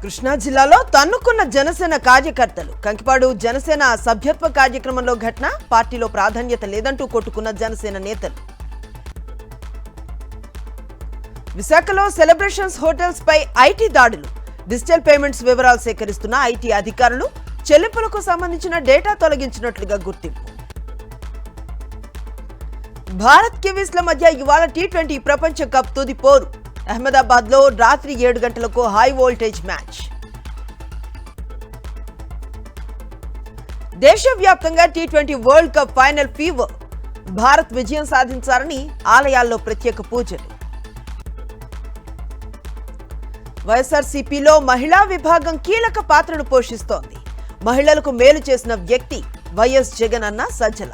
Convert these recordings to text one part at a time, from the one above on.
కృష్ణా జిల్లాలో తన్నుకున్న జనసేన కార్యకర్తలు కంకిపాడు జనసేన సభ్యత్వ కార్యక్రమంలో ఘటన పార్టీలో ప్రాధాన్యత లేదంటూ కొట్టుకున్న జనసేన నేతలు. విశాఖలో సెలబ్రేషన్స్ హోటల్స్ పై ఐటీ దాడులు. డిజిటల్ పేమెంట్స్ వివరాలు సేకరిస్తున్న ఐటీ అధికారులు చెల్లింపులకు సంబంధించిన డేటా తొలగించినట్లుగా గుర్తింపు. భారత్ కివీస్ల మధ్య ఇవాళ టీ20 ప్రపంచ కప్ తుది పోరు. అహ్మదాబాద్ లో రాత్రి 7 గంటలకు హై వోల్టేజ్ మ్యాచ్. దేశవ్యాప్తంగా T20 world cup final fever. Bharat విజయం సాధించాలని ఆలయాల్లో ప్రత్యేక పూజలు. వైఎస్ఆర్సీపీలో మహిళా విభాగం కీలక పాత్రను పోషిస్తోంది. మహిళలకు మేలు చేసిన వ్యక్తి వైఎస్ జగన్ అన్న సజ్జల.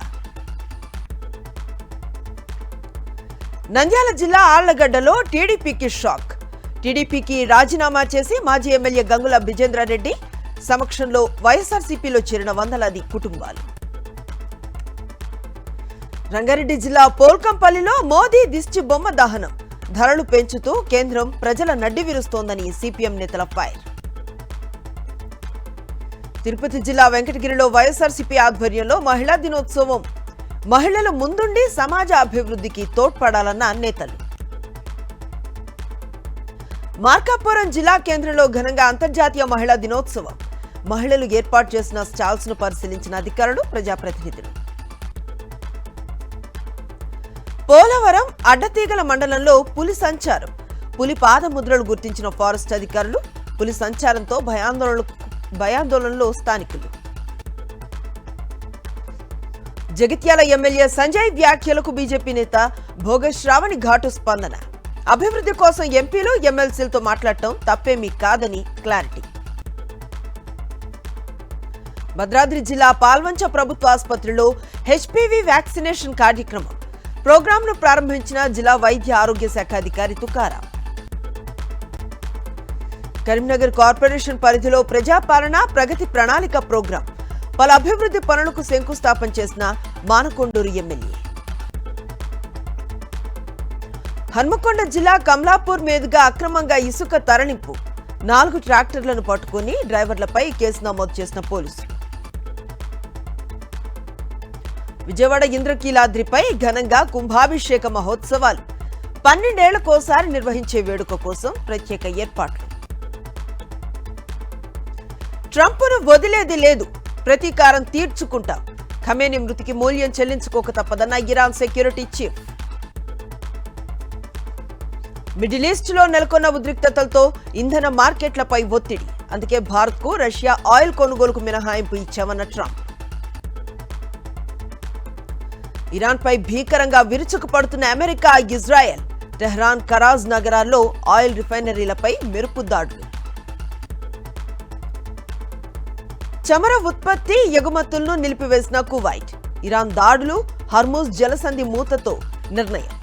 నంద్యాల జిల్లా ఆళ్లగడ్డలో టీడీపీకి షాక్. టీడీపీకి రాజీనామా చేసి మాజీ ఎమ్మెల్యే గంగుల బిజేంద్రారెడ్డి సమక్షంలో వైఎస్ఆర్సీపీలో చేరిన వందలాది కుటుంబాలు. రంగారెడ్డి జిల్లా పోల్కంపల్లిలో మోదీ దిష్టి బొమ్మ దహనం. ధరలు పెంచుతూ కేంద్రం ప్రజల నడ్డి విరుస్తోందని సిపిఎం నేతల ఫైర్. తిరుపతి జిల్లా వెంకటగిరిలో వైఎస్ఆర్సీపీ ఆధ్వర్యంలో మహిళా దినోత్సవం. మహిళలు ముందుండి సమాజ అభివృద్ధికి తోడ్పడాలన్న నేతలు. మార్కాపురం జిల్లా కేంద్రంలో ఘనంగా అంతర్జాతీయ మహిళా దినోత్సవం. మహిళలు ఏర్పాటు చేసిన స్టాల్స్ ను పరిశీలించిన అధికారులు, ప్రజాప్రతినిధులు. పోలవరం అడ్డతీగల మండలంలో పులి సంచారం. పులి పాదముద్రలు గుర్తించిన ఫారెస్ట్ అధికారులు. పులి సంచారంతో భయాందోళనలో స్థానికులు. జగిత్యాల ఎమ్మెల్యే సంజయ్ వ్యాఖ్యలకు బీజేపీ నేత భోగ శ్రావణి ఘాటు స్పందన. అభివృద్ధి కోసం ఎంపీలు ఎమ్మెల్సీలతో మాట్లాడటం తప్పేమీ కాదని క్లారిటీ. భద్రాద్రి జిల్లా పాల్వంచ ప్రభుత్వ ఆసుపత్రిలో హెచ్పివి వ్యాక్సినేషన్ కార్యక్రమం. ప్రోగ్రాంను ప్రారంభించిన జిల్లా వైద్య ఆరోగ్య శాఖ అధికారి తుకారాం. కరీంనగర్ కార్పొరేషన్ పరిధిలో ప్రజాపాలన ప్రగతి ప్రణాళిక ప్రోగ్రాం. పలు అభివృద్ధి పనులకు శంకుస్థాపన చేసిన మానకొండూరు ఎమ్మెల్యే. హన్మకొండ జిల్లా కమలాపూర్ మీదుగా అక్రమంగా ఇసుక తరలింపు. 4 ట్రాక్టర్లను పట్టుకుని డ్రైవర్లపై కేసు నమోదు చేసిన పోలీసులు. విజయవాడ ఇంద్రకీలాద్రిపై ఘనంగా కుంభాభిషేక మహోత్సవాలు. 12 ఏళ్లకోసారి నిర్వహించే వేడుక కోసం ప్రత్యేక ఏర్పాట్లు. ట్రంప్ను వదిలేది లేదు, ప్రతీకారం తీర్చుకుంటాం. ఖమేనీ మృతికి మూల్యం చెల్లించుకోక తప్పదన్న Iran security chief. Middle east లో నెలకొన్న ఉద్రిక్తతలతో ఇంధన మార్కెట్లపై ఒత్తిడి. అందుకే భారత్ కు రష్యా ఆయిల్ కొనుగోలుకు మినహాయింపు ఇచ్చామన్న ట్రంప్. ఇరాన్ పై భీకరంగా విరుచుకుపడుతున్న అమెరికా, ఇజ్రాయెల్. టెహ్రాన్, కరాజ్ నగరాల్లో ఆయిల్ రిఫైనరీలపై మెరుపు దాడులు. చమురు ఉత్పత్తి ఎగుమతులను నిలిపివేసిన కువైట్. ఇరాన్ దాడులు, హర్ముజ్ జలసంధి మూతతో నిర్ణయం.